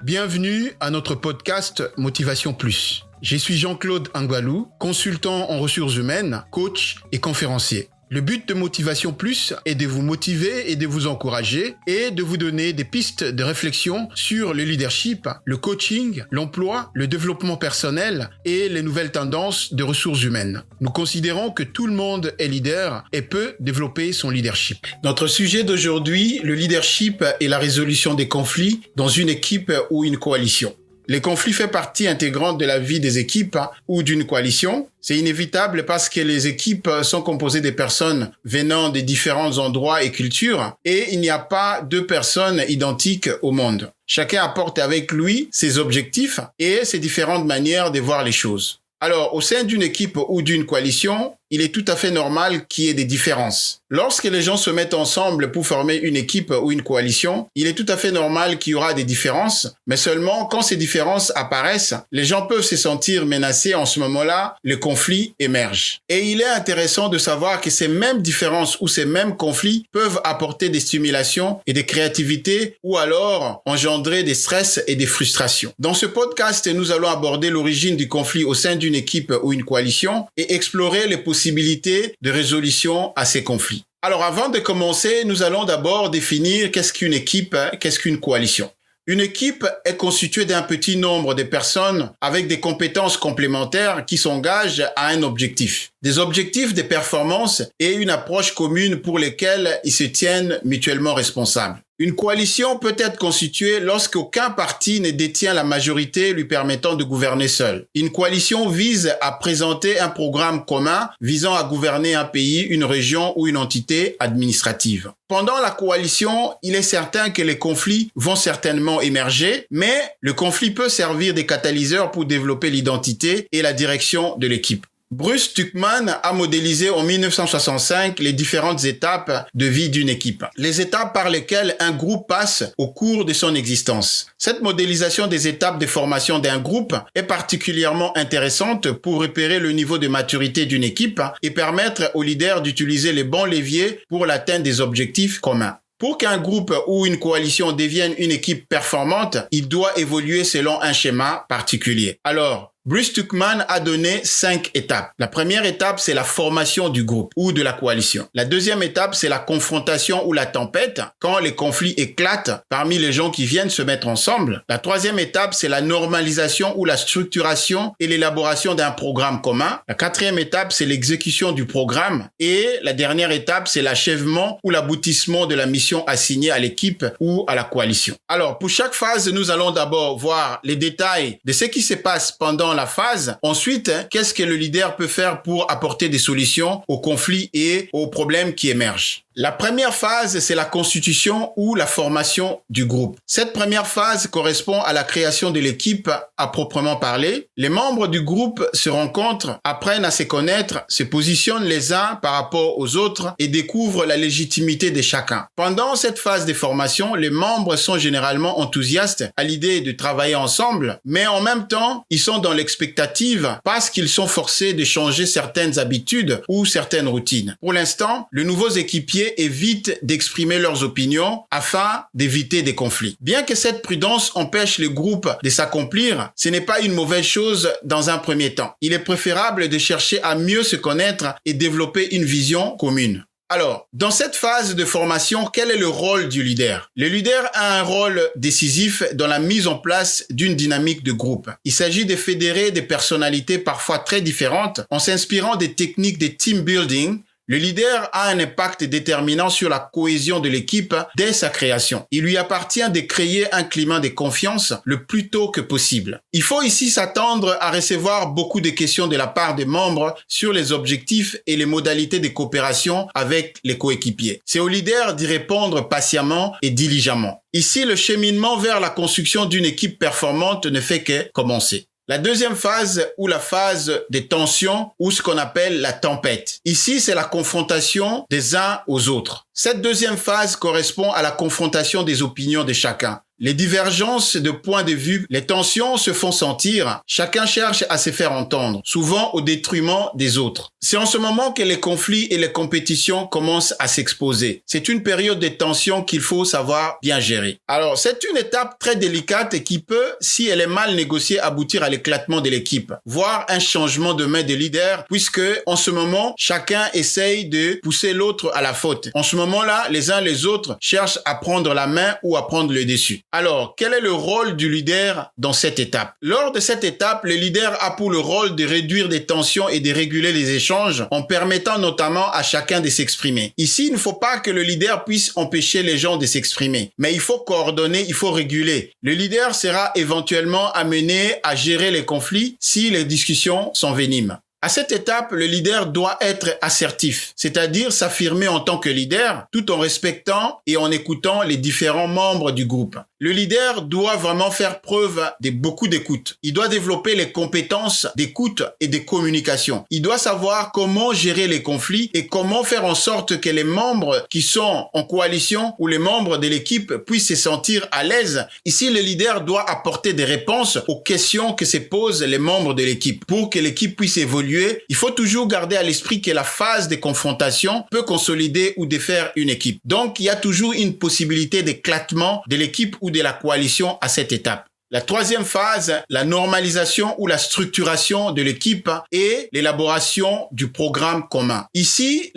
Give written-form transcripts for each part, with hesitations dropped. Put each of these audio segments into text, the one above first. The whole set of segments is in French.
Bienvenue à notre podcast Motivation Plus. Je suis Jean-Claude Angbalou, consultant en ressources humaines, coach et conférencier. Le but de Motivation Plus est de vous motiver et de vous encourager et de vous donner des pistes de réflexion sur le leadership, le coaching, l'emploi, le développement personnel et les nouvelles tendances de ressources humaines. Nous considérons que tout le monde est leader et peut développer son leadership. Notre sujet d'aujourd'hui, le leadership et la résolution des conflits dans une équipe ou une coalition. Les conflits font partie intégrante de la vie des équipes ou d'une coalition. C'est inévitable parce que les équipes sont composées de personnes venant de différents endroits et cultures et il n'y a pas deux personnes identiques au monde. Chacun apporte avec lui ses objectifs et ses différentes manières de voir les choses. Alors, au sein d'une équipe ou d'une coalition, il est tout à fait normal qu'il y ait des différences. Lorsque les gens se mettent ensemble pour former une équipe ou une coalition, il est tout à fait normal qu'il y aura des différences, mais seulement quand ces différences apparaissent, les gens peuvent se sentir menacés. En ce moment-là, le conflit émerge. Et il est intéressant de savoir que ces mêmes différences ou ces mêmes conflits peuvent apporter des stimulations et des créativités ou alors engendrer des stress et des frustrations. Dans ce podcast, nous allons aborder l'origine du conflit au sein d'une équipe ou une coalition et explorer les possibilités de résolution à ces conflits. Alors avant de commencer, nous allons d'abord définir qu'est-ce qu'une équipe, qu'est-ce qu'une coalition. Une équipe est constituée d'un petit nombre de personnes avec des compétences complémentaires qui s'engagent à un objectif. Des objectifs de performance et une approche commune pour lesquels ils se tiennent mutuellement responsables. Une coalition peut être constituée lorsqu'aucun parti ne détient la majorité lui permettant de gouverner seul. Une coalition vise à présenter un programme commun visant à gouverner un pays, une région ou une entité administrative. Pendant la coalition, il est certain que les conflits vont certainement émerger, mais le conflit peut servir de catalyseur pour développer l'identité et la direction de l'équipe. Bruce Tuckman a modélisé en 1965 les différentes étapes de vie d'une équipe. Les étapes par lesquelles un groupe passe au cours de son existence. Cette modélisation des étapes de formation d'un groupe est particulièrement intéressante pour repérer le niveau de maturité d'une équipe et permettre aux leaders d'utiliser les bons leviers pour l'atteinte des objectifs communs. Pour qu'un groupe ou une coalition devienne une équipe performante, il doit évoluer selon un schéma particulier. Alors, Bruce Tuckman a donné 5 étapes. La première étape, c'est la formation du groupe ou de la coalition. La deuxième étape, c'est la confrontation ou la tempête, quand les conflits éclatent parmi les gens qui viennent se mettre ensemble. La troisième étape, c'est la normalisation ou la structuration et l'élaboration d'un programme commun. La quatrième étape, c'est l'exécution du programme. Et la dernière étape, c'est l'achèvement ou l'aboutissement de la mission assignée à l'équipe ou à la coalition. Alors, pour chaque phase, nous allons d'abord voir les détails de ce qui se passe pendant la phase. Ensuite, qu'est-ce que le leader peut faire pour apporter des solutions aux conflits et aux problèmes qui émergent. La première phase, c'est la constitution ou la formation du groupe. Cette première phase correspond à la création de l'équipe à proprement parler. Les membres du groupe se rencontrent, apprennent à se connaître, se positionnent les uns par rapport aux autres et découvrent la légitimité de chacun. Pendant cette phase de formation, les membres sont généralement enthousiastes à l'idée de travailler ensemble, mais en même temps, ils sont dans l'expectative parce qu'ils sont forcés de changer certaines habitudes ou certaines routines. Pour l'instant, les nouveaux équipiers évitent d'exprimer leurs opinions afin d'éviter des conflits. Bien que cette prudence empêche le groupe de s'accomplir, ce n'est pas une mauvaise chose dans un premier temps. Il est préférable de chercher à mieux se connaître et développer une vision commune. Alors, dans cette phase de formation, quel est le rôle du leader? Le leader a un rôle décisif dans la mise en place d'une dynamique de groupe. Il s'agit de fédérer des personnalités parfois très différentes en s'inspirant des techniques de team building. Le leader a un impact déterminant sur la cohésion de l'équipe dès sa création. Il lui appartient de créer un climat de confiance le plus tôt que possible. Il faut ici s'attendre à recevoir beaucoup de questions de la part des membres sur les objectifs et les modalités de coopération avec les coéquipiers. C'est au leader d'y répondre patiemment et diligemment. Ici, le cheminement vers la construction d'une équipe performante ne fait que commencer. La deuxième phase ou la phase des tensions ou ce qu'on appelle la tempête. Ici, c'est la confrontation des uns aux autres. Cette deuxième phase correspond à la confrontation des opinions de chacun. Les divergences de points de vue, les tensions se font sentir. Chacun cherche à se faire entendre, souvent au détriment des autres. C'est en ce moment que les conflits et les compétitions commencent à s'exposer. C'est une période de tension qu'il faut savoir bien gérer. Alors, c'est une étape très délicate et qui peut, si elle est mal négociée, aboutir à l'éclatement de l'équipe, voire un changement de main de leader, puisque en ce moment, chacun essaye de pousser l'autre à la faute. En ce moment-là, les uns les autres cherchent à prendre la main ou à prendre le dessus. Alors, quel est le rôle du leader dans cette étape? Lors de cette étape, le leader a pour le rôle de réduire des tensions et de réguler les échanges en permettant notamment à chacun de s'exprimer. Ici, il ne faut pas que le leader puisse empêcher les gens de s'exprimer, mais il faut coordonner, il faut réguler. Le leader sera éventuellement amené à gérer les conflits si les discussions s'enveniment. À cette étape, le leader doit être assertif, c'est-à-dire s'affirmer en tant que leader tout en respectant et en écoutant les différents membres du groupe. Le leader doit vraiment faire preuve de beaucoup d'écoute. Il doit développer les compétences d'écoute et de communication. Il doit savoir comment gérer les conflits et comment faire en sorte que les membres qui sont en coalition ou les membres de l'équipe puissent se sentir à l'aise. Ici, le leader doit apporter des réponses aux questions que se posent les membres de l'équipe. Pour que l'équipe puisse évoluer, il faut toujours garder à l'esprit que la phase de confrontation peut consolider ou défaire une équipe. Donc, il y a toujours une possibilité d'éclatement de l'équipe ou de la coalition à cette étape. La troisième phase, la normalisation ou la structuration de l'équipe et l'élaboration du programme commun. Ici,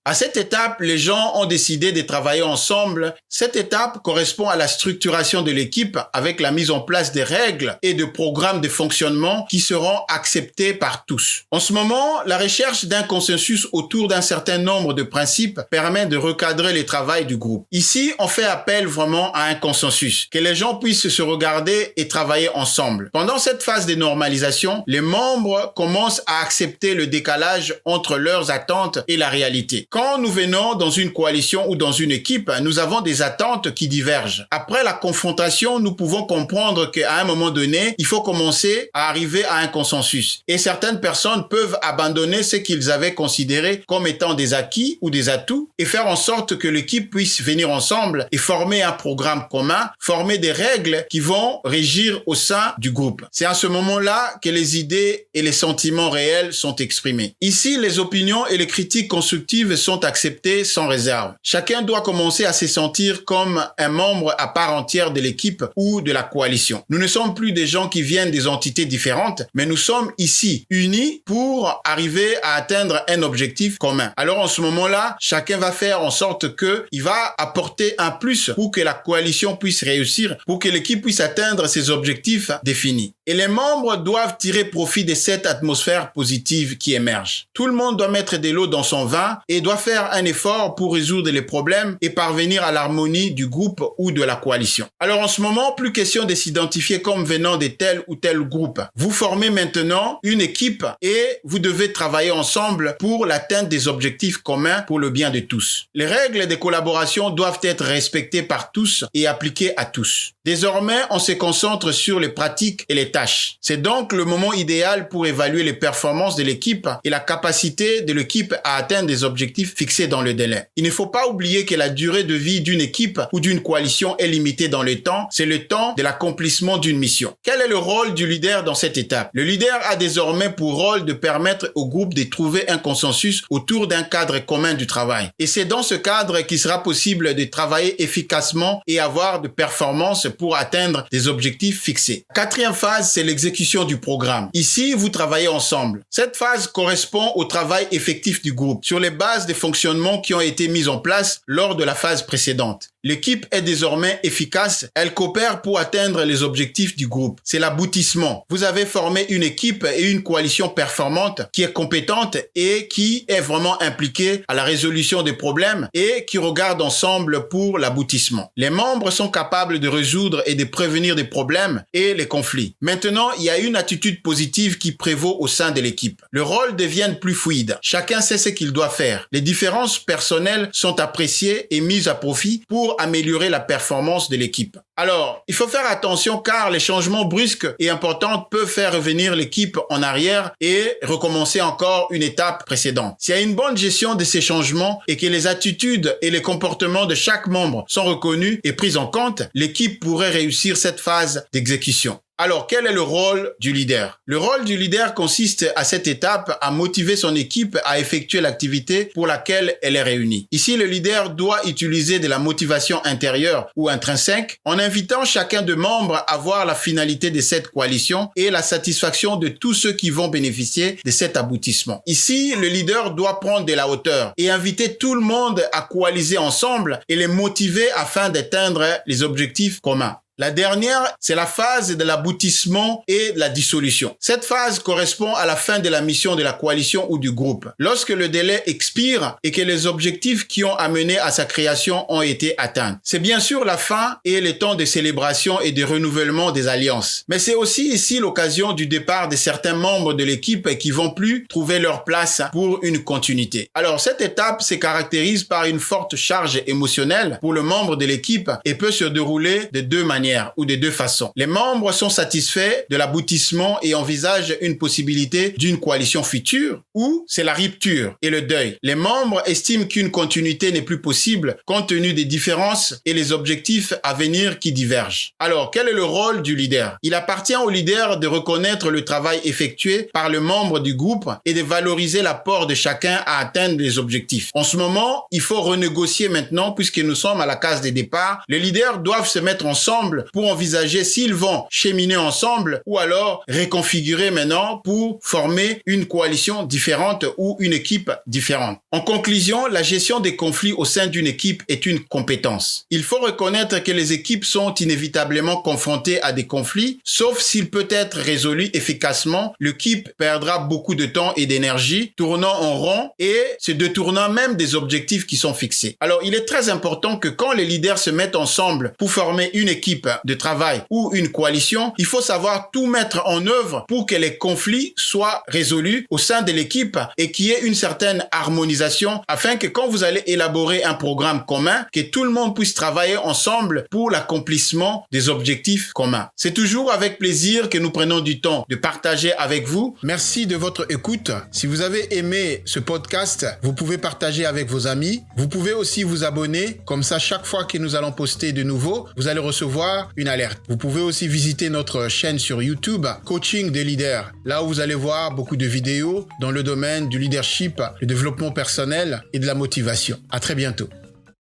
à cette étape, les gens ont décidé de travailler ensemble. Cette étape correspond à la structuration de l'équipe avec la mise en place des règles et de programmes de fonctionnement qui seront acceptés par tous. En ce moment, la recherche d'un consensus autour d'un certain nombre de principes permet de recadrer le travail du groupe. Ici, on fait appel vraiment à un consensus, que les gens puissent se regarder et travailler ensemble. Pendant cette phase de normalisation, les membres commencent à accepter le décalage entre leurs attentes et la réalité. Quand nous venons dans une coalition ou dans une équipe, nous avons des attentes qui divergent. Après la confrontation, nous pouvons comprendre qu'à un moment donné, il faut commencer à arriver à un consensus. Et certaines personnes peuvent abandonner ce qu'ils avaient considéré comme étant des acquis ou des atouts et faire en sorte que l'équipe puisse venir ensemble et former un programme commun, former des règles qui vont régir au sein du groupe. C'est à ce moment-là que les idées et les sentiments réels sont exprimés. Ici, les opinions et les critiques constructives sont acceptés sans réserve. Chacun doit commencer à se sentir comme un membre à part entière de l'équipe ou de la coalition. Nous ne sommes plus des gens qui viennent des entités différentes, mais nous sommes ici unis pour arriver à atteindre un objectif commun. Alors en ce moment-là, chacun va faire en sorte qu'il va apporter un plus pour que la coalition puisse réussir, pour que l'équipe puisse atteindre ses objectifs définis. Et les membres doivent tirer profit de cette atmosphère positive qui émerge. Tout le monde doit mettre de l'eau dans son vin et doit faire un effort pour résoudre les problèmes et parvenir à l'harmonie du groupe ou de la coalition. Alors en ce moment, plus question de s'identifier comme venant de tel ou tel groupe. Vous formez maintenant une équipe et vous devez travailler ensemble pour l'atteinte des objectifs communs pour le bien de tous. Les règles de collaboration doivent être respectées par tous et appliquées à tous. Désormais, on se concentre sur les pratiques et les tâches. C'est donc le moment idéal pour évaluer les performances de l'équipe et la capacité de l'équipe à atteindre des objectifs fixés dans le délai. Il ne faut pas oublier que la durée de vie d'une équipe ou d'une coalition est limitée dans le temps. C'est le temps de l'accomplissement d'une mission. Quel est le rôle du leader dans cette étape? Le leader a désormais pour rôle de permettre au groupe de trouver un consensus autour d'un cadre commun du travail. Et c'est dans ce cadre qu'il sera possible de travailler efficacement et avoir de performances pour atteindre des objectifs fixés. Quatrième phase, c'est l'exécution du programme. Ici, vous travaillez ensemble. Cette phase correspond au travail effectif du groupe sur les bases des fonctionnements qui ont été mis en place lors de la phase précédente. L'équipe est désormais efficace. Elle coopère pour atteindre les objectifs du groupe. C'est l'aboutissement. Vous avez formé une équipe et une coalition performante qui est compétente et qui est vraiment impliquée à la résolution des problèmes et qui regarde ensemble pour l'aboutissement. Les membres sont capables de résoudre résoudre et de prévenir des problèmes et les conflits. Maintenant, il y a une attitude positive qui prévaut au sein de l'équipe. Le rôle devient plus fluide. Chacun sait ce qu'il doit faire. Les différences personnelles sont appréciées et mises à profit pour améliorer la performance de l'équipe. Alors, il faut faire attention car les changements brusques et importants peuvent faire revenir l'équipe en arrière et recommencer encore une étape précédente. S'il y a une bonne gestion de ces changements et que les attitudes et les comportements de chaque membre sont reconnus et pris en compte, l'équipe pourrait réussir cette phase d'exécution. Alors, quel est le rôle du leader? Le rôle du leader consiste à cette étape à motiver son équipe à effectuer l'activité pour laquelle elle est réunie. Ici, le leader doit utiliser de la motivation intérieure ou intrinsèque en invitant chacun des membres à voir la finalité de cette coalition et la satisfaction de tous ceux qui vont bénéficier de cet aboutissement. Ici, le leader doit prendre de la hauteur et inviter tout le monde à coaliser ensemble et les motiver afin d'atteindre les objectifs communs. La dernière, c'est la phase de l'aboutissement et de la dissolution. Cette phase correspond à la fin de la mission de la coalition ou du groupe. Lorsque le délai expire et que les objectifs qui ont amené à sa création ont été atteints. C'est bien sûr la fin et le temps de célébration et de renouvellement des alliances. Mais c'est aussi ici l'occasion du départ de certains membres de l'équipe qui vont plus trouver leur place pour une continuité. Alors cette étape se caractérise par une forte charge émotionnelle pour le membre de l'équipe et peut se dérouler de deux manières ou de deux façons. Les membres sont satisfaits de l'aboutissement et envisagent une possibilité d'une coalition future ou c'est la rupture et le deuil. Les membres estiment qu'une continuité n'est plus possible compte tenu des différences et les objectifs à venir qui divergent. Alors, quel est le rôle du leader? Il appartient au leader de reconnaître le travail effectué par le membre du groupe et de valoriser l'apport de chacun à atteindre les objectifs. En ce moment, il faut renégocier maintenant puisque nous sommes à la case des départs. Les leaders doivent se mettre ensemble pour envisager s'ils vont cheminer ensemble ou alors reconfigurer maintenant pour former une coalition différente ou une équipe différente. En conclusion, la gestion des conflits au sein d'une équipe est une compétence. Il faut reconnaître que les équipes sont inévitablement confrontées à des conflits, sauf s'il peut être résolu efficacement, l'équipe perdra beaucoup de temps et d'énergie tournant en rond et se détournant même des objectifs qui sont fixés. Alors, il est très important que quand les leaders se mettent ensemble pour former une équipe de travail ou une coalition, il faut savoir tout mettre en œuvre pour que les conflits soient résolus au sein de l'équipe et qu'il y ait une certaine harmonisation afin que quand vous allez élaborer un programme commun, que tout le monde puisse travailler ensemble pour l'accomplissement des objectifs communs. C'est toujours avec plaisir que nous prenons du temps de partager avec vous. Merci de votre écoute. Si vous avez aimé ce podcast, vous pouvez partager avec vos amis. Vous pouvez aussi vous abonner. Comme ça, chaque fois que nous allons poster de nouveau, vous allez recevoir une alerte. Vous pouvez aussi visiter notre chaîne sur YouTube, Coaching des leaders. Là où vous allez voir beaucoup de vidéos dans le domaine du leadership, le développement personnel et de la motivation. À très bientôt.